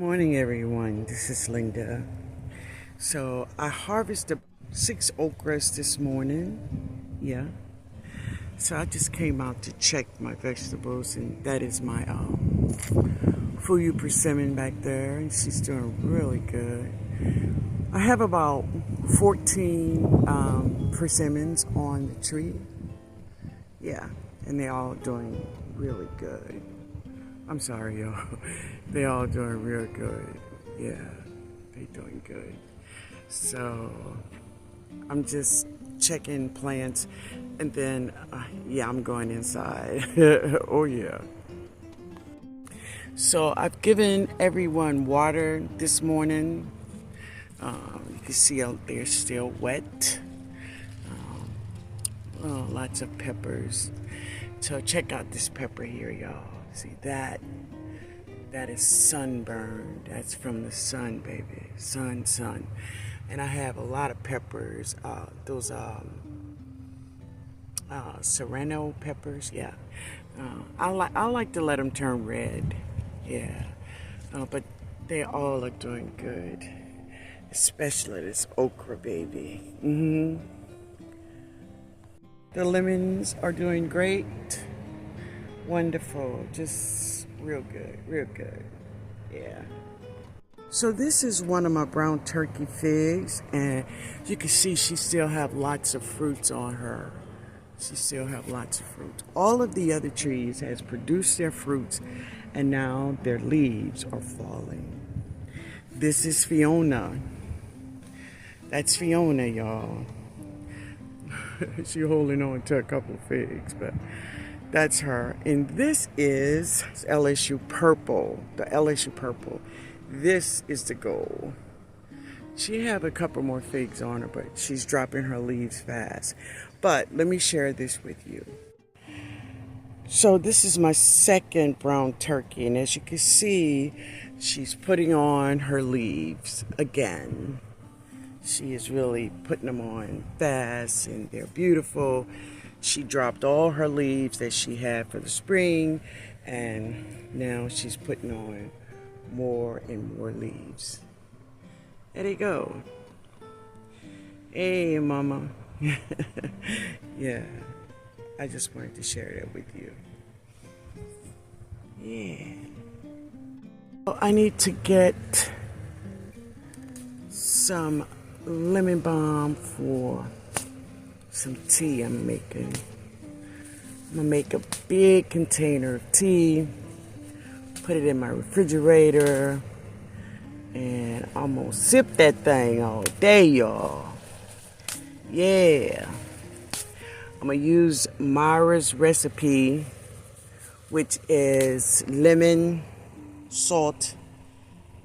Morning everyone, this is Linda. So I harvested 6 okras this morning. Yeah. So I just came out to check my vegetables, and that is my Fuyu persimmon back there, and she's doing really good. I have about 14 persimmons on the tree. Yeah, and they're all doing really good. I'm sorry, y'all. They all doing real good. Yeah, they doing good. So I'm just checking plants, and then yeah, I'm going inside. Oh yeah. So I've given everyone water this morning. You can see out there still wet. Oh, lots of peppers. So check out this pepper here, y'all. See that? That is sunburned. That's from the sun, baby. Sun. And I have a lot of peppers. Those serrano peppers. Yeah. I like to let them turn red. Yeah. But they all are doing good. Especially this okra, baby. The lemons are doing great. Wonderful. Just real good. Yeah. So this is one of my brown turkey figs, and you can see she still have lots of fruits on her. She still have lots of fruit. All of the other trees has produced their fruits, and now their leaves are falling. This is Fiona. That's Fiona, y'all. She's holding on to a couple of figs, but that's her. And this is LSU purple, the LSU purple. This is the gold. She have a couple more figs on her, but she's dropping her leaves fast. But let me share this with you. So this is my second brown turkey, and as you can see, she's putting on her leaves again. She is really putting them on fast, and they're beautiful. She dropped all her leaves that she had for the spring, and now she's putting on more and more leaves. There they go. Hey, mama. Yeah, I just wanted to share that with you. Yeah. Well, I need to get some lemon balm for some tea I'm making. I'm gonna make a big container of tea, put it in my refrigerator, and I'm gonna sip that thing all day, y'all. Yeah. I'm gonna use Myra's recipe, which is lemon, salt,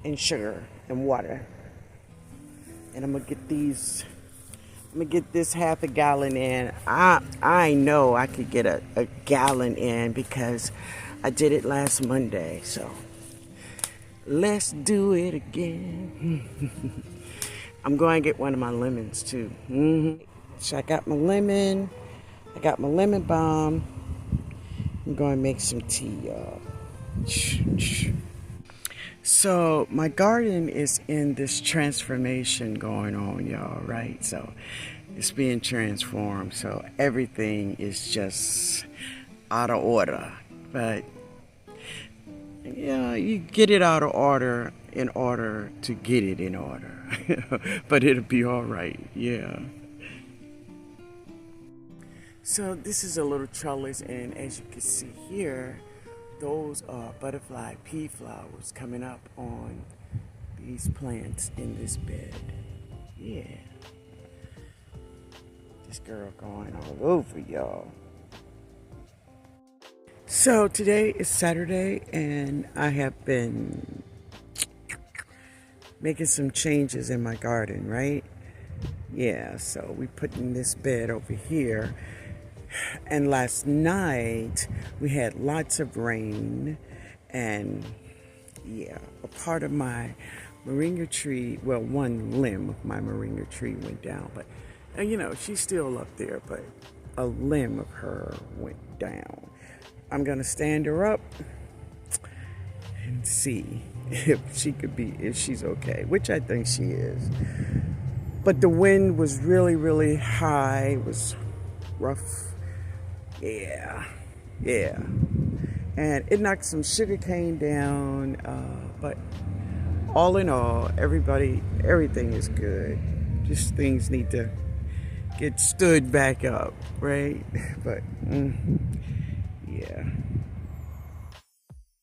and sugar and water. And I'm gonna get this half a gallon in. I know I could get a gallon in because I did it last Monday. So let's do it again. I'm going to get one of my lemons too. So I got my lemon. I got my lemon balm. I'm going to make some tea, y'all. So my garden is in this transformation going on, y'all, right? So it's being transformed. So everything is just out of order. But yeah, you get it out of order in order to get it in order. But it'll be all right, yeah. So this is a little trellis, and as you can see here, those are butterfly pea flowers coming up on these plants in this bed. Yeah. This girl going all over y'all. So today is Saturday, and I have been making some changes in my garden, right? Yeah, so we put in this bed over here. And last night we had lots of rain, and yeah, a part of my moringa tree, well, one limb of my moringa tree went down, but you know, she's still up there, but a limb of her went down. I'm gonna stand her up and see if she's okay, which I think she is. But the wind was really, really high. It was rough. Yeah, yeah. And it knocked some sugar cane down. But all in all, everything is good. Just things need to get stood back up, right? But yeah.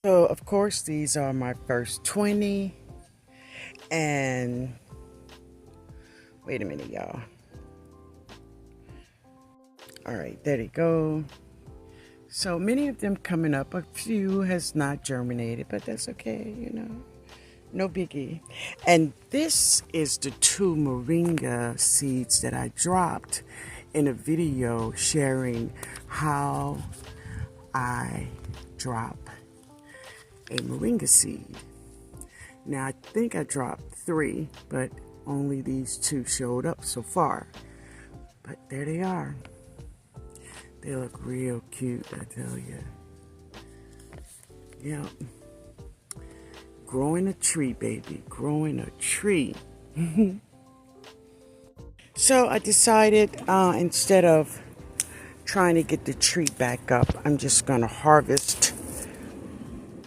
So of course these are my first 20. And wait a minute, y'all. All right, there they go. So many of them coming up. A few has not germinated, but that's okay, no biggie. And this is the 2 moringa seeds that I dropped in a video sharing how I drop a moringa seed. Now I think I dropped 3, but only these 2 showed up so far. But there they are. They look real cute, I tell you. Yeah. Growing a tree, baby. Growing a tree. So I decided instead of trying to get the tree back up, I'm just going to harvest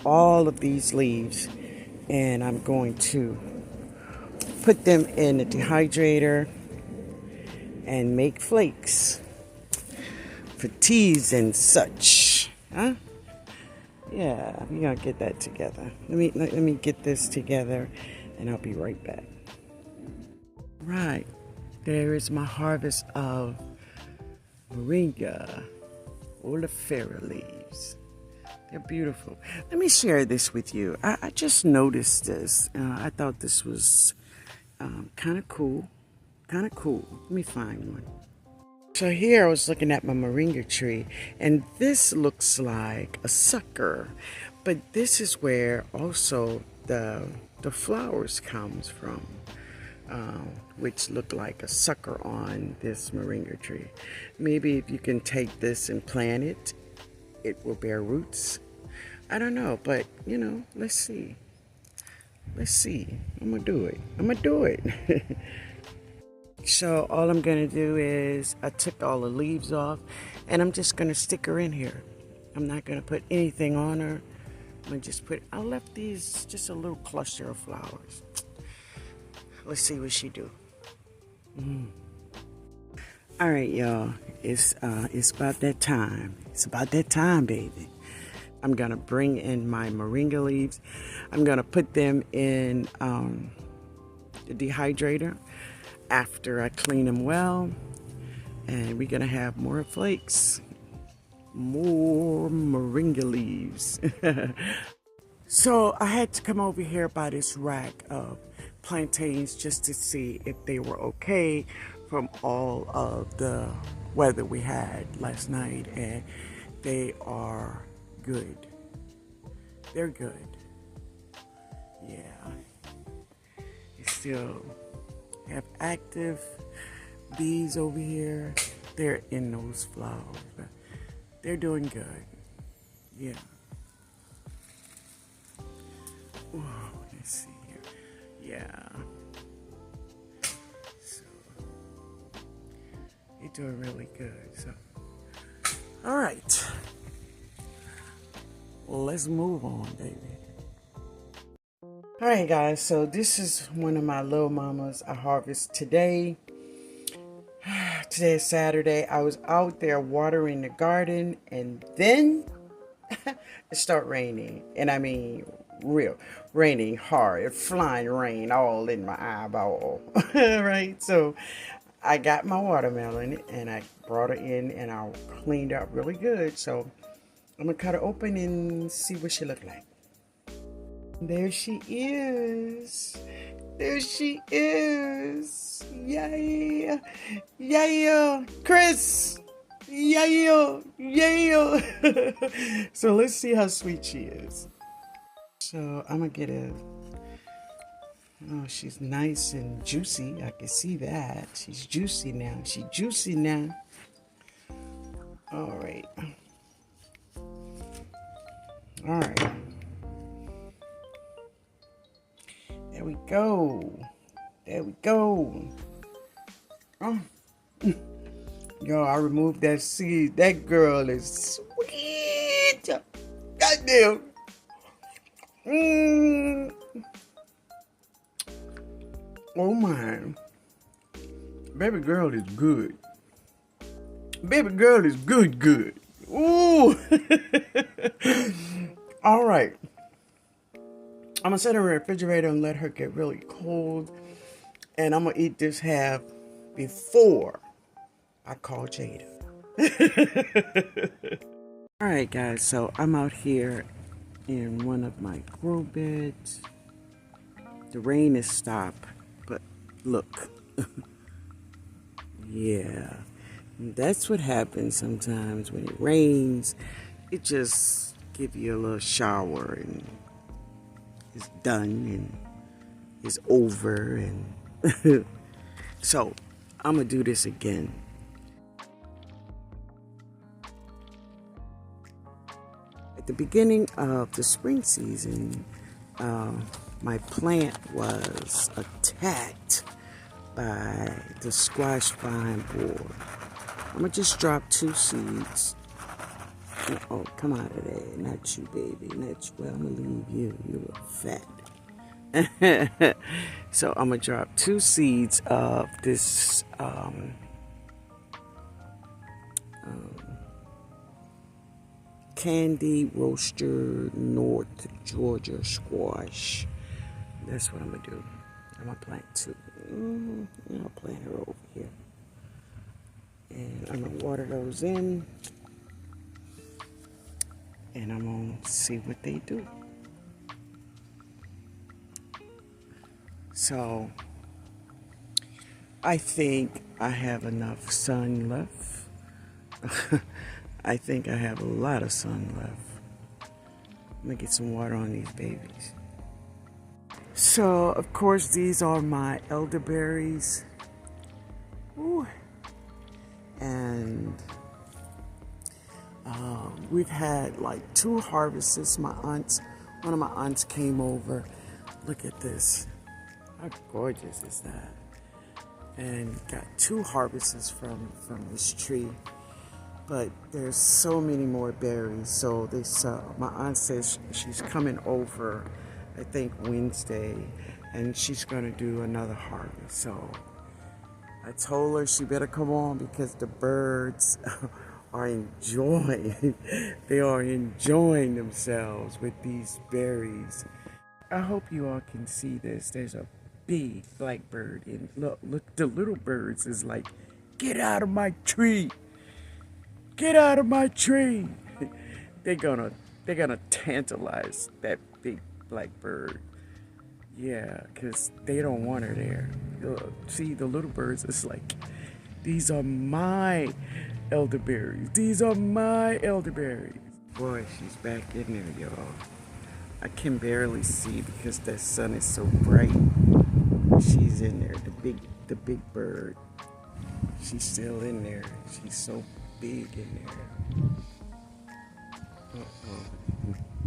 all of these leaves. And I'm going to put them in a dehydrator and make flakes for teas and such. Huh? Yeah, we're gonna get that together. Let me get this together and I'll be right back. Right. There is my harvest of Moringa oleifera leaves. They're beautiful. Let me share this with you. I just noticed this. I thought this was kind of cool. Let me find one. So here I was looking at my moringa tree, and this looks like a sucker, but this is where also the flowers comes from, which look like a sucker on this moringa tree. Maybe if you can take this and plant it, it will bear roots. I don't know, but let's see. I'm gonna do it. So all I'm gonna do is I took all the leaves off and I'm just gonna stick her in here. I'm not gonna put anything on her. I'm gonna just I left these just a little cluster of flowers. Let's see what she do. All right, y'all. It's about that time. It's about that time, baby. I'm gonna bring in my moringa leaves. I'm gonna put them in the dehydrator after I clean them well, and we're gonna have more flakes, more moringa leaves. So I had to come over here by this rack of plantains just to see if they were okay from all of the weather we had last night, and they are good. They're good. Yeah. It's still have active bees over here. They're in those flowers, but they're doing good. Yeah. Oh, let's see here. Yeah. So you're doing really good. So, all right. Well, let's move on, baby. All right, guys, so this is one of my little mamas I harvest today. Today is Saturday. I was out there watering the garden, and then it started raining. And I mean, real raining hard, flying rain all in my eyeball. Right? So I got my watermelon, and I brought it in, and I cleaned up really good. So I'm going to cut it open and see what she look like. There she is. There she is. Yeah. Yeah. Chris. Yeah. So let's see how sweet she is. So I'm going to get oh, she's nice and juicy. I can see that. She's juicy now. All right. There we go. There we go. Oh. Yo, I removed that seed. That girl is sweet. Goddamn. Oh my. Baby girl is good. Baby girl is good, good. Ooh. All right. I'm gonna set her in the refrigerator and let her get really cold. And I'm gonna eat this half before I call Jada. All right, guys. So I'm out here in one of my grow beds. The rain has stopped, but look. Yeah, that's what happens sometimes when it rains. It just gives you a little shower and it's done and it's over. And so I'm gonna do this again. At the beginning of the spring season, my plant was attacked by the squash vine borer. I'm gonna just drop 2 seeds. Oh, come out of there. Not you, baby. Not you. Well, I'm gonna leave you. You are fat. So I'm gonna drop 2 seeds of this candy roaster North Georgia squash. That's what I'm gonna do. I'm gonna plant 2. I'll plant her over here. And I'm gonna water those in. And I'm gonna see what they do. So I think I have enough sun left. I think I have a lot of sun left. I'm gonna get some water on these babies. So, of course, these are my elderberries. Ooh. And we've had like 2 harvests. One of my aunts came over. Look at this. How gorgeous is that? And got 2 harvests from this tree. But there's so many more berries. So my aunt says she's coming over, I think Wednesday, and she's gonna do another harvest. So I told her she better come on because the birds are enjoying. They are enjoying themselves with these berries. I hope you all can see this. There's a big blackbird, and look, the little birds is like, get out of my tree. Get out of my tree. They're gonna tantalize that big black bird. Yeah, because they don't want her there. See, the little birds, it's like, these are my elderberries. These are my elderberries. Boy, she's back in there, y'all. I can barely see because the sun is so bright. She's in there, the big bird. She's still in there. She's so big in there.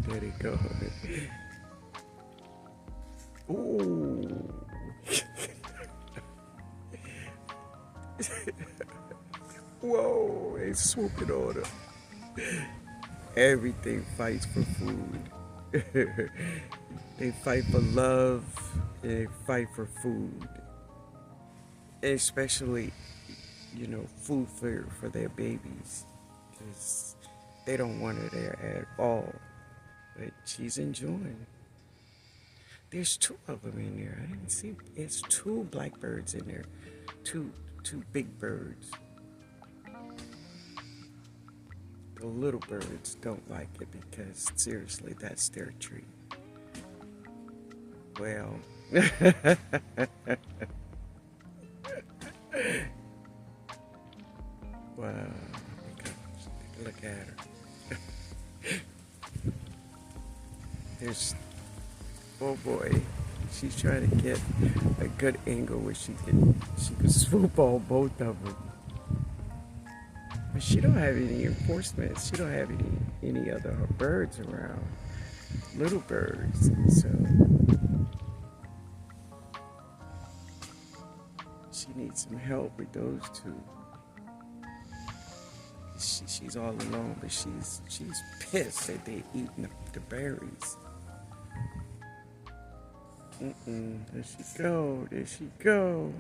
There they go. Ooh. Whoa, they swooping on her. Everything fights for food. They fight for love, and they fight for food. Especially, food for their babies. Because they don't want her there at all. But she's enjoying. There's 2 of them in there. I didn't see. It's 2 blackbirds in there. Two big birds. The little birds don't like it because, seriously, that's their tree. Well. Wow. Look at her. Oh boy. She's trying to get a good angle where she could swoop on both of them. But she don't have any enforcement. She don't have any other birds around. Little birds. So She needs some help with those two. She's all alone, but she's pissed that they're eating the berries. There she go. There she go.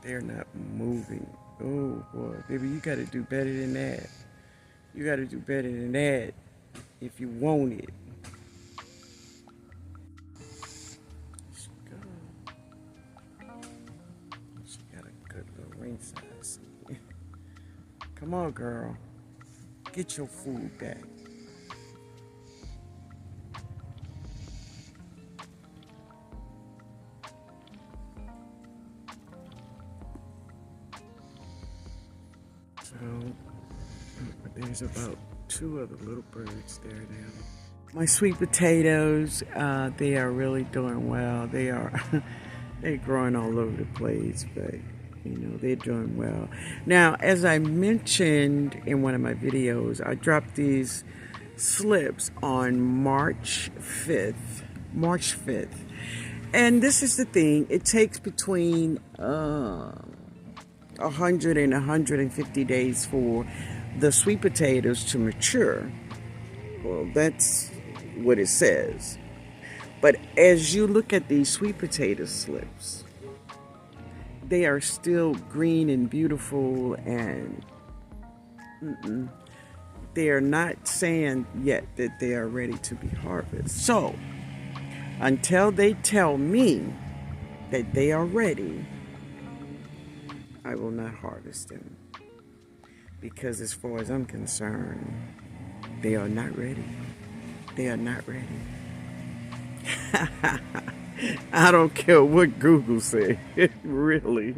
They're not moving. Oh boy, baby, you got to do better than that. You got to do better than that if you want it. There she go. She got a good little ring size. Come on, girl. Get your food back. So, there's about 2 other little birds there now. My sweet potatoes, they are really doing well. They're growing all over the place, but you know, they're doing well. Now, as I mentioned in one of my videos, I dropped these slips on March 5th. March 5th. And this is the thing, it takes between 100 and 150 days for the sweet potatoes to mature. Well, that's what it says. But as you look at these sweet potato slips, they are still green and beautiful, and they are not saying yet that they are ready to be harvested. So, until they tell me that they are ready, I will not harvest them. Because as far as I'm concerned, they are not ready. They are not ready. I don't care what Google says, really.